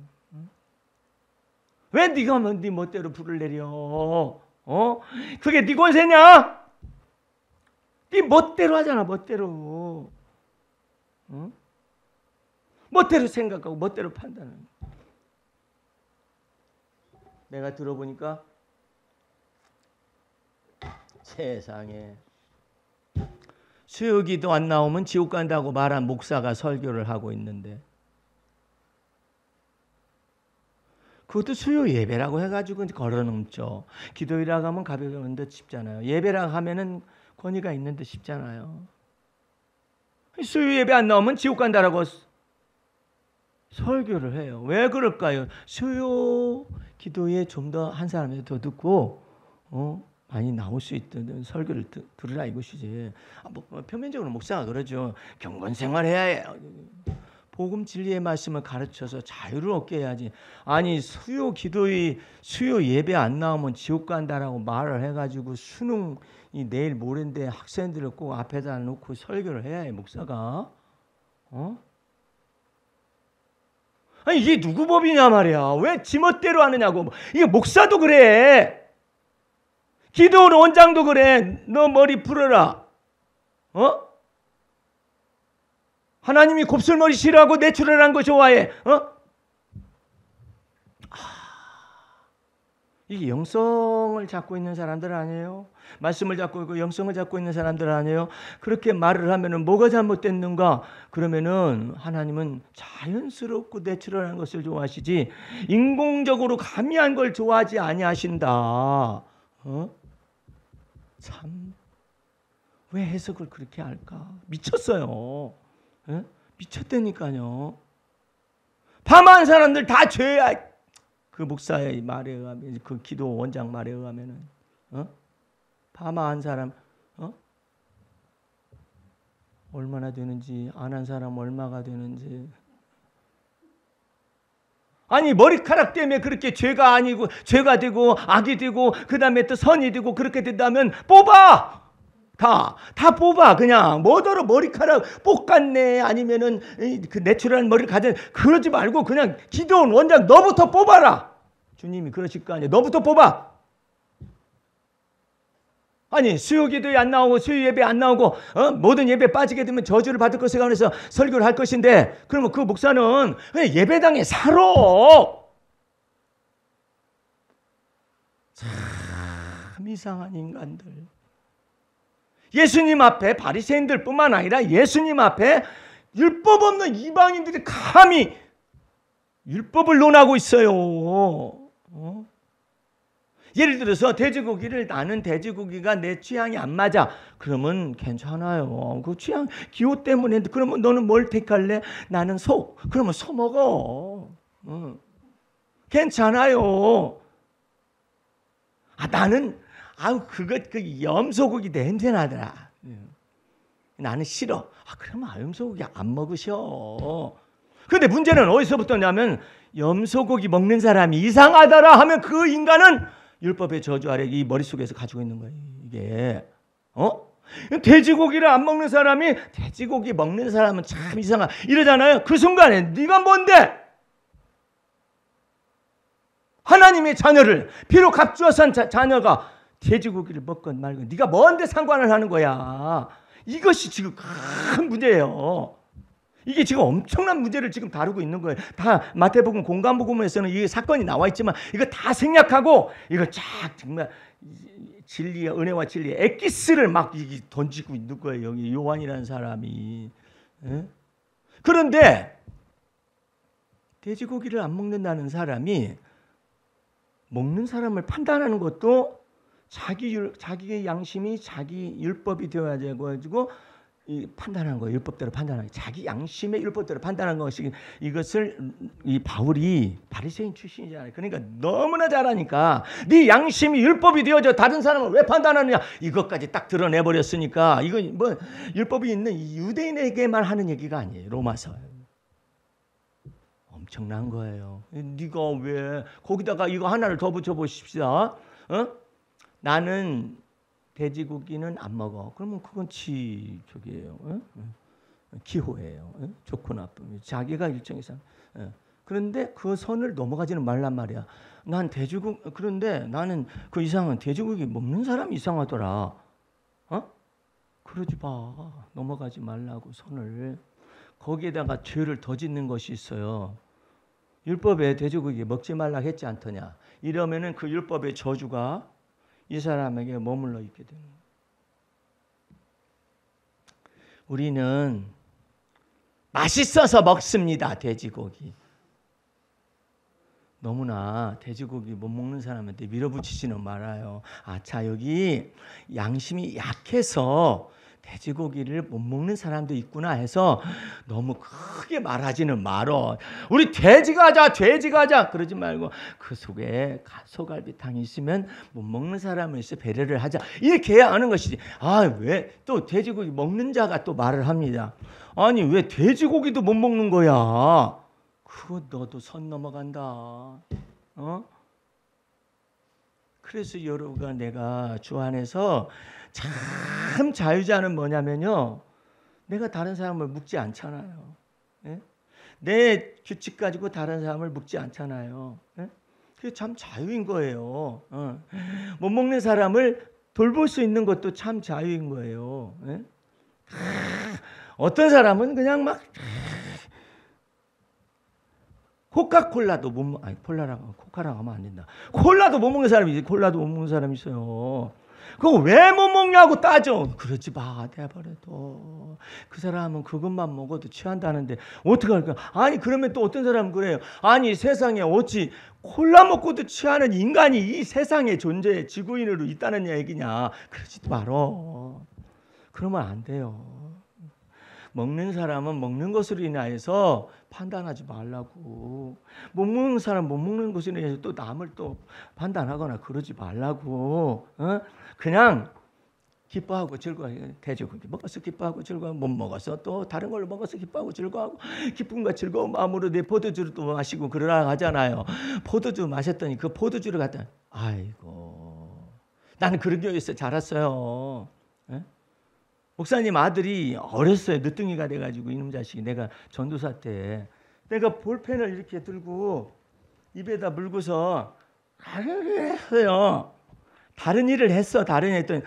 왜 네가 네 멋대로 불을 내려? 그게 네 권세냐? 네 멋대로 하잖아. 멋대로 멋대로 생각하고 멋대로 판단하는. 내가 들어보니까 세상에 수요기도 안 나오면 지옥 간다고 말한 목사가 설교를 하고 있는데 그것도 수요 예배라고 해가지고 걸어놓죠. 기도이라고 하면 가볍게 하는 듯 쉽잖아요. 예배라고 하면은 권위가 있는 듯 쉽잖아요. 수요 예배 안 나오면 지옥 간다라고 설교를 해요. 왜 그럴까요? 수요 기도에 좀 더 한 사람이 더 듣고 아니 나올 수 있든 설교를 들으라 이것이지. 표면적으로 목사가 그러죠. 경건 생활해야 해. 복음 진리의 말씀을 가르쳐서 자유를 얻게 해야지. 아니 수요 기도의 수요 예배 안 나오면 지옥 간다라고 말을 해가지고 수능이 내일 모레인데 학생들을 꼭 앞에다 놓고 설교를 해야 해 목사가. 아니 이게 누구 법이냐 말이야. 왜 지멋대로 하느냐고. 이게 목사도 그래. 기도원 원장도 그래. 너 머리 풀어라. 하나님이 곱슬머리 싫어하고 내추럴한 거 좋아해. 이게 영성을 잡고 있는 사람들 아니에요? 말씀을 잡고 있고 영성을 잡고 있는 사람들 아니에요? 그렇게 말을 하면은 뭐가 잘못됐는가? 그러면은 하나님은 자연스럽고 내추럴한 것을 좋아하시지 인공적으로 가미한 걸 좋아하지 아니하신다. 참, 왜 해석을 그렇게 할까? 미쳤어요. 미쳤다니까요. 파마한 사람들 다 죄야. 그 목사의 말에 의하면, 그 기도 원장 말에 의하면은, 파마한 사람, 얼마나 되는지, 안 한 사람 얼마가 되는지. 아니 머리카락 때문에 그렇게 죄가 아니고 죄가 되고 악이 되고 그 다음에 또 선이 되고 그렇게 된다면 뽑아. 다 뽑아. 그냥 뭐더러 머리카락 뽑겠네 아니면은 그 내추럴한 머리를 가진 그러지 말고 그냥 기도원 원장 너부터 뽑아라. 주님이 그러실 거 아니에요. 너부터 뽑아. 아니 수요 기도에 안 나오고 수요 예배 안 나오고 모든 예배 빠지게 되면 저주를 받을 것을 가면서 설교를 할 것인데 그러면 그 목사는 그냥 예배당에 살아. 참 이상한 인간들. 예수님 앞에 바리새인들뿐만 아니라 예수님 앞에 율법 없는 이방인들이 감히 율법을 논하고 있어요. 예를 들어서 돼지고기를 나는 돼지고기가 내 취향이 안 맞아. 그러면 괜찮아요. 그 취향 기호 때문에 그러면 너는 뭘 택할래? 나는 소. 그러면 소 먹어. 괜찮아요. 나는 그 염소고기 냄새 나더라. 나는 싫어. 그러면 염소고기 안 먹으셔. 근데 문제는 어디서부터냐면 염소고기 먹는 사람이 이상하더라 하면 그 인간은 율법의 저주 아래 이 머릿속에서 가지고 있는 거예요. 이게 돼지고기를 안 먹는 사람이 돼지고기 먹는 사람은 참 이상하 이러잖아요. 그 순간에 네가 뭔데? 하나님의 자녀를 비록 갑주어선 자녀가 돼지고기를 먹건 말건 네가 뭔데 상관을 하는 거야. 이것이 지금 큰 문제예요. 이게 지금 엄청난 문제를 지금 다루고 있는 거예요. 다 마태복음 공관복음에서는 이 사건이 나와 있지만 이거 다 생략하고 이거 쫙 정말 진리와 은혜와 진리의 엑기스를 막 던지고 있는 거예요. 여기 요한이라는 사람이. 그런데 돼지고기를 안 먹는다는 사람이 먹는 사람을 판단하는 것도 자기의 양심이 자기 율법이 되어야 되고 판단한 거예요. 율법대로 판단하는 자기 양심의 율법대로 판단한 것이 이것을 이 바울이 바리새인 출신이잖아요. 그러니까 너무나 잘하니까 네 양심이 율법이 되어져 다른 사람을 왜 판단하느냐 이것까지 딱 드러내 버렸으니까 이건 뭐 율법이 있는 유대인에게만 하는 얘기가 아니에요. 로마서 엄청난 거예요. 네가 왜 거기다가 이거 하나를 더 붙여 보십시다. 나는 돼지고기는 안 먹어. 그러면 그건 저기예요. 기호예요. 좋고 나쁨. 자기가 일정이상. 그런데 그 선을 넘어가지는 말란 말이야. 난 돼지고기 그런데 나는 그 이상은 돼지고기 먹는 사람이 이상하더라. 그러지 마. 넘어가지 말라고 선을. 거기에다가 죄를 더 짓는 것이 있어요. 율법에 돼지고기 먹지 말라 했지 않더냐. 이러면은 그 율법의 저주가 이 사람에게 머물러 있게 되는 거예요. 우리는 맛있어서 먹습니다. 돼지고기. 너무나 돼지고기 못 먹는 사람한테 밀어붙이지는 말아요. 자 여기 양심이 약해서 돼지고기를 못 먹는 사람도 있구나 해서 너무 크게 말하지는 말어. 우리 돼지 가자, 돼지 가자 그러지 말고 그 속에 소갈비탕이 있으면 못 먹는 사람을 있어 배려를 하자 이렇게 해야 하는 것이지. 왜 또 돼지고기 먹는 자가 또 말을 합니다. 아니 왜 돼지고기도 못 먹는 거야? 그거 너도 선 넘어간다. 그래서 여러분과 내가 주 안에서 참 자유자는 뭐냐면요, 내가 다른 사람을 묵지 않잖아요. 예? 내 규칙 가지고 다른 사람을 묵지 않잖아요. 예? 그게 참 자유인 거예요. 못 먹는 사람을 돌볼 수 있는 것도 참 자유인 거예요. 예? 어떤 사람은 그냥 막 코카콜라도 못 먹, 아니 콜라라고 코카라고 하면 안 된다. 콜라도 못 먹는 사람이 있어요. 콜라도 못 먹는 사람이 있어요. 그거 왜 못 먹냐고 따져. 그러지 마. 내버려둬. 그 사람은 그것만 먹어도 취한다는데 어떻게 할까? 아니 그러면 또 어떤 사람은 그래요. 아니 세상에 어찌 콜라 먹고도 취하는 인간이 이 세상에 존재해 지구인으로 있다는 얘기냐. 그러지도 말어. 그러면 안 돼요. 먹는 사람은 먹는 것으로 인하여서 판단하지 말라고. 못 먹는 사람 못 먹는 것으로 인해서 또 남을 또 판단하거나 그러지 말라고. 그냥 기뻐하고 즐거워하고. 돼지고기 먹어서 기뻐하고 즐거워하고, 못 먹어서 또 다른 걸로 먹어서 기뻐하고 즐거워하고, 기쁨과 즐거운 마음으로 내 포도주를 또 마시고 그러라 하잖아요. 포도주 마셨더니 그 포도주를 갖다, 아이고 나는 그런 교회에서 자랐어요. 목사님 아들이 어렸어요. 늦둥이가 돼가지고 이놈 자식이. 내가 전도사 때 내가 볼펜을 이렇게 들고 입에다 물고서 했어요. 다른 일을 했어. 다른 일 했더니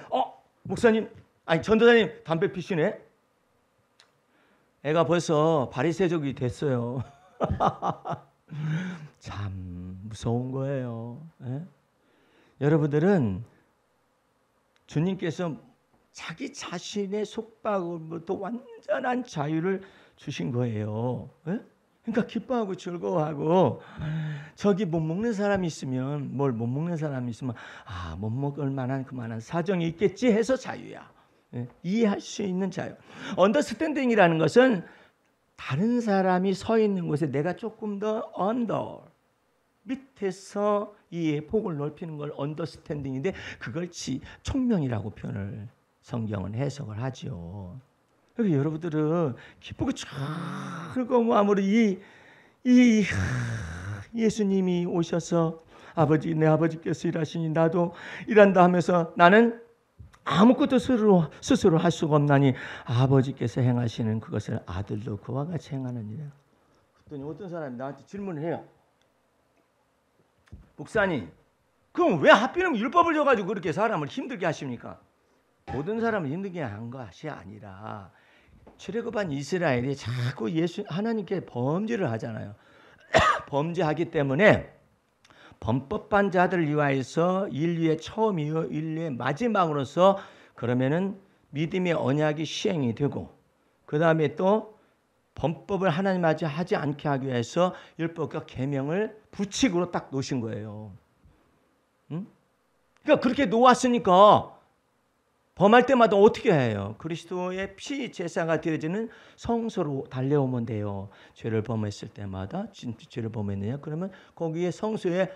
목사님 아니 전도사님 담배 피시네. 애가 벌써 바리새족이 됐어요. 참 무서운 거예요. 여러분들은 주님께서 자기 자신의 속박으로부터 완전한 자유를 주신 거예요. 그러니까 기뻐하고 즐거워하고, 저기 못 먹는 사람이 있으면, 뭘 못 먹는 사람이 있으면 못 먹을 만한 그만한 사정이 있겠지 해서 자유야. 이해할 수 있는 자유. 언더스탠딩이라는 것은 다른 사람이 서 있는 곳에 내가 조금 더 밑에서 이 폭을 넓히는 걸 언더스탠딩인데, 그걸 총명이라고 표현을 성경은 해석을 하죠. 그래서 여러분들은 기쁘고 즐거운 마음으로 예수님이 오셔서 아버지, 내 아버지께서 일하시니 나도 일한다 하면서 나는 아무것도 스스로 할 수가 없나니 아버지께서 행하시는 그것을 아들도 그와 같이 행하느니라. 그랬더니 어떤 사람이 나한테 질문을 해요. 목사님, 그럼 왜 하필이면 율법을 줘가지고 그렇게 사람을 힘들게 하십니까? 모든 사람을 힘들게 한 것이 아니라 출애굽한 이스라엘이 자꾸 하나님께 범죄를 하잖아요. 범죄하기 때문에 범법한 자들을 위하여서 인류의 처음이요 인류의 마지막으로서 그러면은 믿음의 언약이 시행이 되고, 그 다음에 또 범법을 하나님 하지 않게 하기 위해서 율법과 계명을 부칙으로 딱 놓으신 거예요. 그러니까 그렇게 놓았으니까 범할 때마다 어떻게 해요? 그리스도의 피 제사가 되어지는 성소로 달려오면 돼요. 죄를 범했을 때마다 죄를 범했느냐? 그러면 거기에 성소에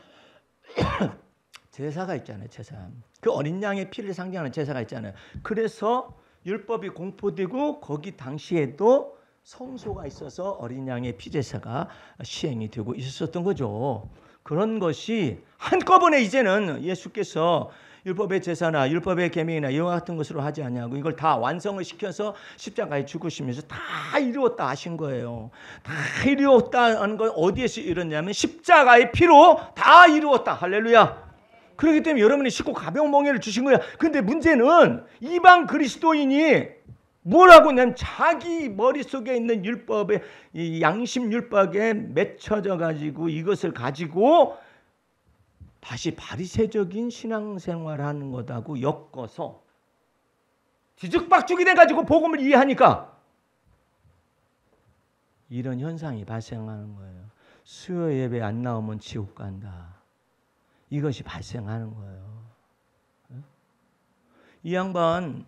제사가 있잖아요. 제사. 그 어린 양의 피를 상징하는 제사가 있잖아요. 그래서 율법이 공포되고 거기 당시에도 성소가 있어서 어린 양의 피 제사가 시행이 되고 있었던 거죠. 그런 것이 한꺼번에 이제는 예수께서 율법의 제사나 율법의 계명이나 이와 같은 것으로 하지 아니하고 이걸 다 완성을 시켜서 십자가에 죽으시면서 다 이루었다 하신 거예요. 다 이루었다는 건 어디에서 이뤘냐면 십자가의 피로 다 이루었다. 할렐루야. 그렇기 때문에 여러분이 쉽고 가벼운 멍에를 주신 거야. 근데 문제는 이방 그리스도인이 뭐라고 하냐면 자기 머릿속에 있는 율법에, 이 양심 율법에 맺혀져 가지고 이것을 가지고 다시 바리새적인 신앙생활하는 것하고 엮어서 뒤죽박죽이 돼가지고 복음을 이해하니까 이런 현상이 발생하는 거예요. 수요 예배 안 나오면 지옥 간다. 이것이 발생하는 거예요. 이 양반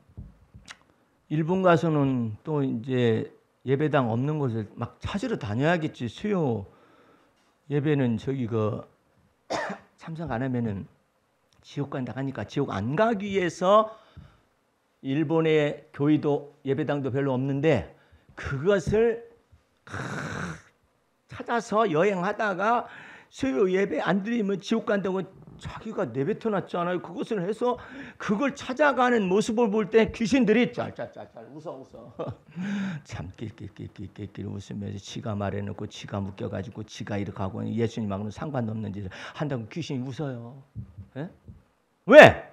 일본 가서는 또 이제 예배당 없는 곳을 막 찾으러 다녀야겠지. 수요 예배는 저기 그 참석 안 하면은 지옥 간다 하니까 지옥 안 가기 위해서 일본의 교회도 예배당도 별로 없는데 그것을 찾아서 여행하다가 수요 예배 안 드리면 지옥 간다고 자기가 내뱉어 놨잖아요. 그것을 해서 그걸 찾아가는 모습을 볼 때 귀신들이 짤짤짤 웃어 참 낄낄낄낄낄 웃으면서 지가 말해놓고 지가 묶여가지고 지가 이렇게 하고 예수님하고는 상관없는 짓을 한다고 귀신이 웃어요. 에? 왜?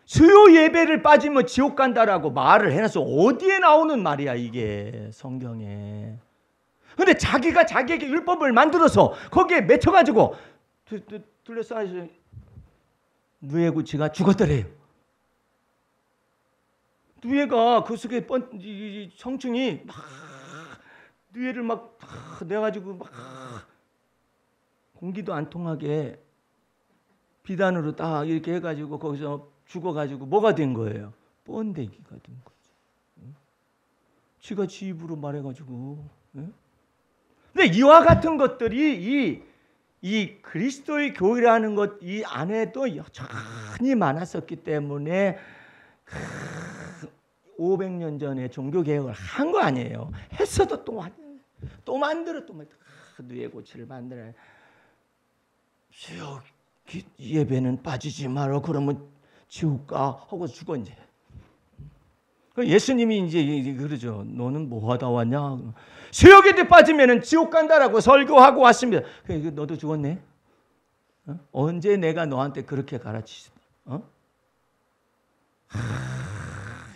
수요 예배를 빠지면 지옥 간다라고 말을 해놔서 어디에 나오는 말이야 이게 성경에. 근데 자기가 자기에게 율법을 만들어서 거기에 맺혀가지고 둘러싸여서 누에고치가 죽었더래요. 누에가 그 속에 성충이 막 누에를 막 내가지고 막 공기도 안 통하게 비단으로 딱 이렇게 해가지고 거기서 죽어가지고 뭐가 된 거예요? 번데기가 된 거죠. 지가 지 입으로 말해가지고. 근데 이와 같은 것들이 이 그리스도의 교회라는 것 이 안에도 여전히 많았었기 때문에 500년 전에 종교개혁을 한 거 아니에요. 했어도 또 만들어 누에 고치를 만들어. 수요 예배는 빠지지 말어. 그러면 지옥 가 하고 죽어 이제. 예수님이 이제 그러죠. 너는 뭐 하다 왔냐? 수요예배 빠지면은 지옥 간다라고 설교하고 왔습니다. 너도 죽었네. 언제 내가 너한테 그렇게 가르치지?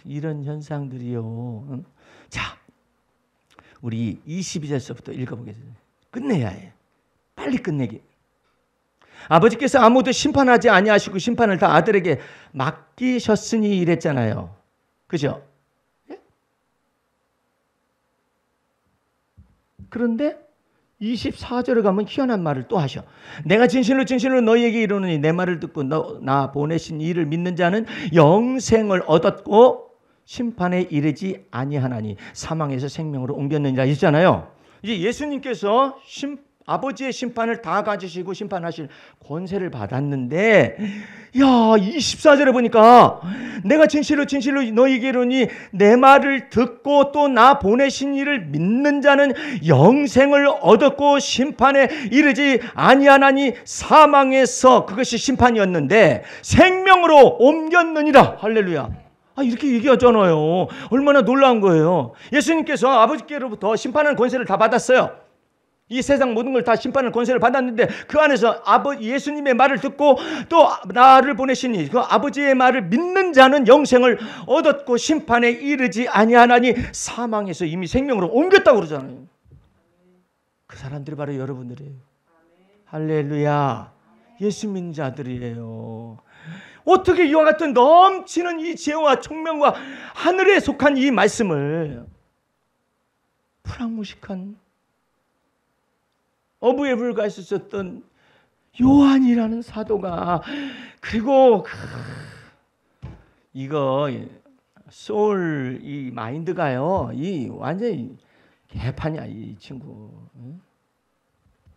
이런 현상들이요. 자, 우리 22절서부터 읽어보겠습니다. 끝내야 해. 빨리 끝내기. 아버지께서 아무도 심판하지 아니하시고 심판을 다 아들에게 맡기셨으니 이랬잖아요. 그죠? 그런데 24절에 가면 희한한 말을 또 하셔. 내가 진실로 진실로 너희에게 이르노니 내 말을 듣고 나 보내신 이를 믿는 자는 영생을 얻었고 심판에 이르지 아니하나니 사망에서 생명으로 옮겼느니라 했잖아요. 이제 예수님께서 아버지의 심판을 다 가지시고 심판하실 권세를 받았는데, 야, 24절에 보니까 내가 진실로 진실로 너희에게 이르노니 내 말을 듣고 또 나 보내신 이를 믿는 자는 영생을 얻었고 심판에 이르지 아니하나니 사망에서, 그것이 심판이었는데 생명으로 옮겼느니라. 할렐루야. 이렇게 얘기하잖아요. 얼마나 놀라운 거예요. 예수님께서 아버지께로부터 심판하는 권세를 다 받았어요. 이 세상 모든 걸 다 심판할 권세를 받았는데 그 안에서 예수님의 말을 듣고 또 나를 보내시니 그 아버지의 말을 믿는 자는 영생을 얻었고 심판에 이르지 아니하나니 사망에서 이미 생명으로 옮겼다고 그러잖아요. 그 사람들이 바로 여러분들이에요. 할렐루야. 예수 믿는 자들이에요. 어떻게 이와 같은 넘치는 이 지혜와 총명과 하늘에 속한 이 말씀을 불황무식한 어부에 불과했었던 요한이라는 사도가, 그리고 이거 소울 이 마인드가요, 이 완전히 개판이야. 이 친구,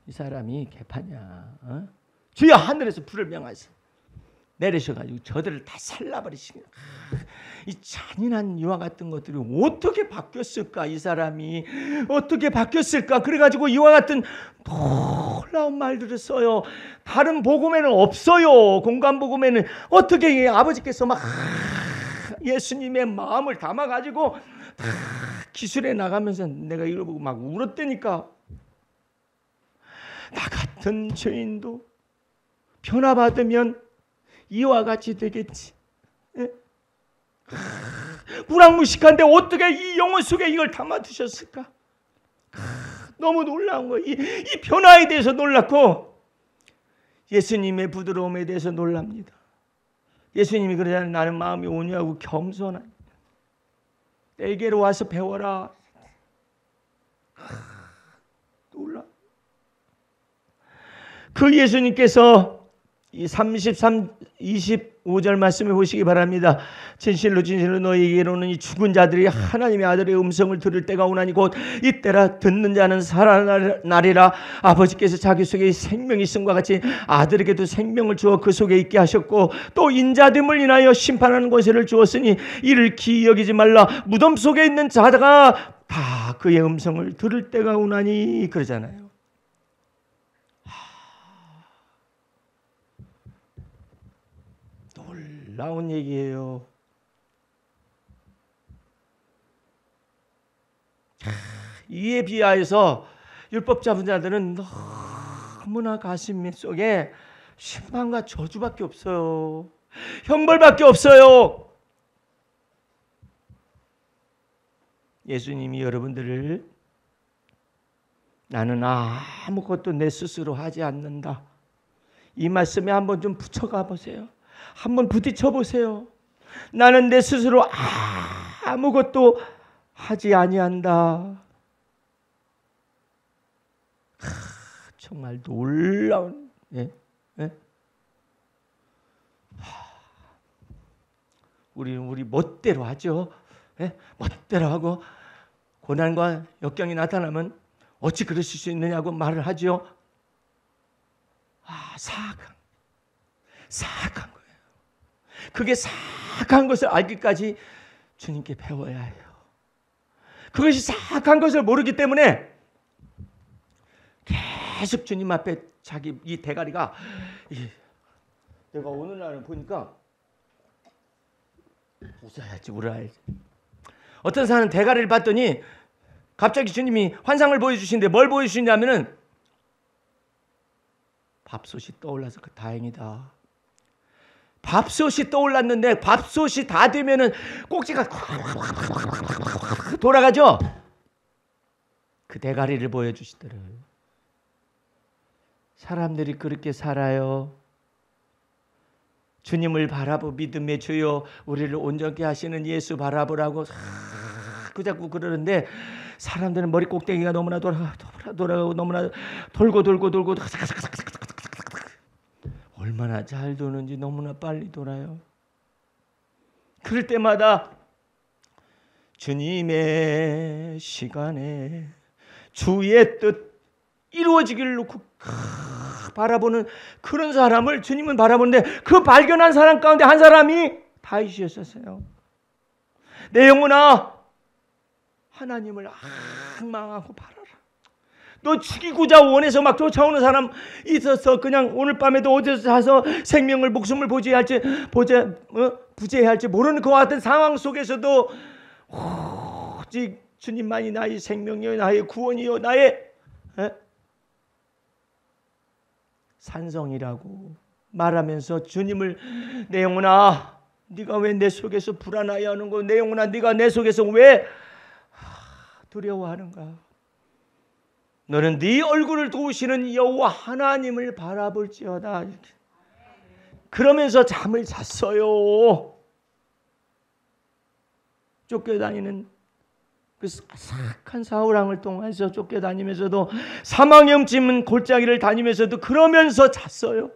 이 사람이 개판이야. 주여 하늘에서 불을 명하시 내리셔가지고 저들을 다 살라버리시고, 이 잔인한 이와 같은 것들이 어떻게 바뀌었을까? 이 사람이 어떻게 바뀌었을까? 그래가지고 이와 같은 놀라운 말들을 써요. 다른 복음에는 없어요. 공간 복음에는 어떻게 아버지께서 막 예수님의 마음을 담아가지고 기술해 나가면서 내가 이걸 보고 막 울었다니까. 나 같은 죄인도 변화받으면 이와 같이 되겠지. 불황무식한데 어떻게 이 영혼 속에 이걸 담아두셨을까? 너무 놀라운 거예요. 이 변화에 대해서 놀랐고 예수님의 부드러움에 대해서 놀랍니다. 예수님이 그러잖아요. 나는 마음이 온유하고 겸손한, 내게로 와서 배워라. 놀라. 그 예수님께서 이 25절 말씀을 보시기 바랍니다. 진실로 진실로 너희에게 이르노니 죽은 자들이 하나님의 아들의 음성을 들을 때가 오나니 곧 이때라. 듣는 자는 살아나리라. 아버지께서 자기 속에 생명이 있음과 같이 아들에게도 생명을 주어 그 속에 있게 하셨고 또 인자됨을 인하여 심판하는 권세를 주었으니 이를 기이 여기지 말라. 무덤 속에 있는 자가 다 그의 음성을 들을 때가 오나니 그러잖아요. 놀라운 얘기예요. 이에 비하여서 율법 잡은 자들은 너무나 가슴 속에 심판과 저주밖에 없어요. 형벌밖에 없어요. 예수님이 여러분들을 나는 아무것도 내 스스로 하지 않는다, 이 말씀에 한번 좀 붙여가 보세요. 한번 부딪혀 보세요. 나는 내 스스로 아무것도 하지 아니한다. 정말 놀라운, 우리 멋대로 하죠. 멋대로 하고 고난과 역경이 나타나면 어찌 그러실 수 있느냐고 말을 하죠. 사악한 거예요. 그게 사악한 것을 알기까지 주님께 배워야 해요. 그것이 사악한 것을 모르기 때문에 계속 주님 앞에 자기 이 대가리가, 내가 오늘날은 보니까 웃어야지 울어야지. 어떤 사람은 대가리를 봤더니 갑자기 주님이 환상을 보여주시는데 뭘 보여주시냐면은 밥솥이 떠올라서 다행이다. 밥솥이 떠올랐는데 밥솥이 다 되면은 꼭지가 돌아가죠. 그 대가리를 보여주시더래요. 사람들이 그렇게 살아요. 주님을 바라보 믿음의 주여 우리를 온전케 하시는 예수 바라보라고 자꾸 그러는데 사람들은 머리 꼭대기가 너무나 돌아가고 너무나 돌고 얼마나 잘 도는지 너무나 빨리 돌아요. 그럴 때마다 주님의 시간에 주의 뜻 이루어지기를 놓고 바라보는 그런 사람을 주님은 바라보는데, 그 발견한 사람 가운데 한 사람이 다윗이었어요. 내 영혼아 하나님을 악망하고 바라라. 너 죽이고자 원해서 막 쫓아오는 사람 있어서 그냥 오늘 밤에도 어디서 자서 생명을 목숨을 부재해야 할지 모르는 그와 같은 상황 속에서도 오직 주님만이 나의 생명이요 나의 구원이요 나의 산성이라고 말하면서 주님을, 내 영혼아 네가 왜 내 속에서 불안하게 하는 거, 내 영혼아 네가 내 속에서 왜 두려워하는가, 너는 네 얼굴을 도우시는 여호와 하나님을 바라볼지어다. 그러면서 잠을 잤어요. 쫓겨다니는 그 사악한 사울왕을 통해서 쫓겨다니면서도, 사망의 음침은 골짜기를 다니면서도 그러면서 잤어요.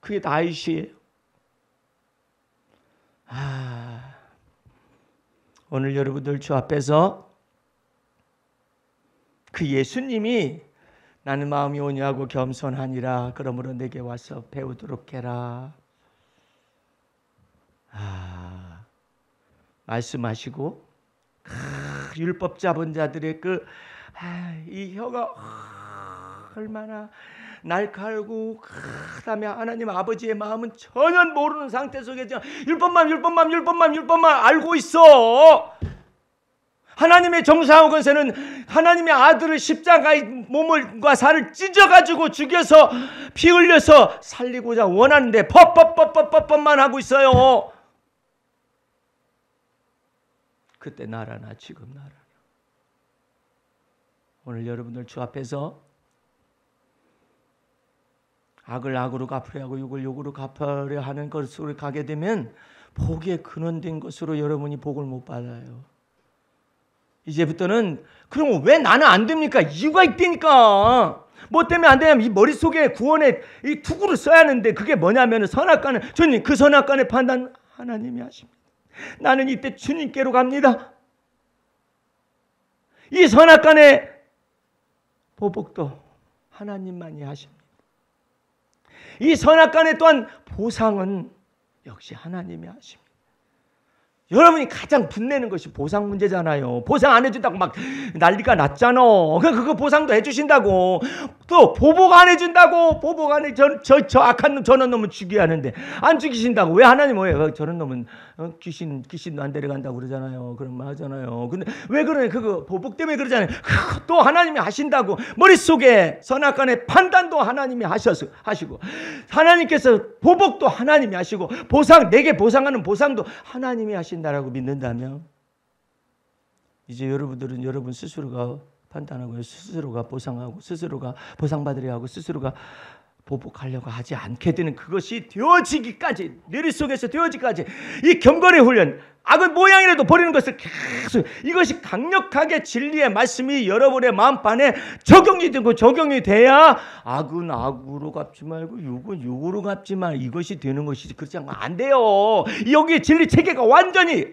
그게 다윗이에요. 오늘 여러분들 주 앞에서 그 예수님이 나는 마음이 온유하고 겸손하니라 그러므로 내게 와서 배우도록 해라 말씀하시고, 율법 잡은 자들의 이 혀가 얼마나 날카롭고, 그다음에 하나님 아버지의 마음은 전혀 모르는 상태 속에서 율법만 알고 있어. 하나님의 정사하고 권세는 하나님의 아들을 십자가의 몸과 살을 찢어가지고 죽여서 피 흘려서 살리고자 원하는데 법만 하고 있어요. 그때 나라나 지금 나라나. 오늘 여러분들 주 앞에서 악을 악으로 갚으려 하고 욕을 욕으로 갚으려 하는 것으로 가게 되면 복의 근원된 것으로 여러분이 복을 못 받아요. 이제부터는 그럼 왜 나는 안 됩니까? 이유가 있다니까. 뭐 때문에 안 되냐면 이 머릿속에 구원의 이 투구를 써야 하는데 그게 뭐냐면 선악과는 주님 그 선악과의 판단 하나님이 하십니다. 나는 이때 주님께로 갑니다. 이 선악간의 보복도 하나님만이 하십니다. 이 선악간의 또한 보상은 역시 하나님이 하십니다. 여러분이 가장 분내는 것이 보상 문제잖아요. 보상 안 해준다고 막 난리가 났잖아. 그거 보상도 해주신다고. 또 보복 안 해준다고. 보복 안 해. 저 악한 놈 저런 놈은 죽여야 하는데 안 죽이신다고. 왜 하나님 뭐예요? 저런 놈은 귀신도 안 데려간다고 그러잖아요. 그런 말 하잖아요. 근데 왜 그러냐? 그거 보복 때문에 그러잖아요. 또 하나님이 하신다고. 머릿속에 선악간의 판단도 하나님이 하시고 하나님께서 보복도 하나님이 하시고 내게 보상하는 보상도 하나님이 하신다라고 믿는다면 이제 여러분들은 여러분 스스로가 판단하고 스스로가 보상하고 스스로가 보상받으려 하고 스스로가 보복하려고 하지 않게 되는 그것이 되어지기까지 머릿속에서 되어지기까지 이 경건의 훈련 악은 모양이라도 버리는 것을 계속 이것이 강력하게 진리의 말씀이 여러분의 마음판에 적용이 되고 적용이 돼야 악은 악으로 갚지 말고 육은 육으로 갚지 말 이것이 되는 것이지 그렇지 않으면 안 돼요. 여기 진리 체계가 완전히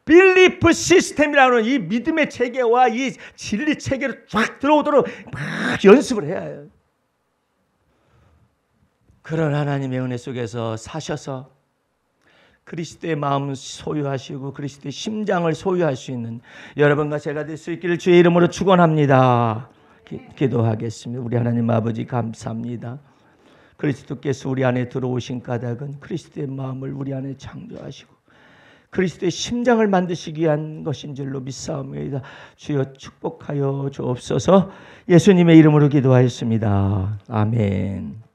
빌리프 시스템이라는 이 믿음의 체계와 이 진리 체계로 쫙 들어오도록 막 연습을 해야 해요. 그런 하나님의 은혜 속에서 사셔서 그리스도의 마음을 소유하시고 그리스도의 심장을 소유할 수 있는 여러분과 제가 될 수 있기를 주의 이름으로 축원합니다. 기도하겠습니다. 우리 하나님 아버지 감사합니다. 그리스도께서 우리 안에 들어오신 까닭은 그리스도의 마음을 우리 안에 창조하시고 그리스도의 심장을 만드시기 위한 것인 줄로 믿사옵나이다. 주여 축복하여 주옵소서. 예수님의 이름으로 기도하였습니다. 아멘.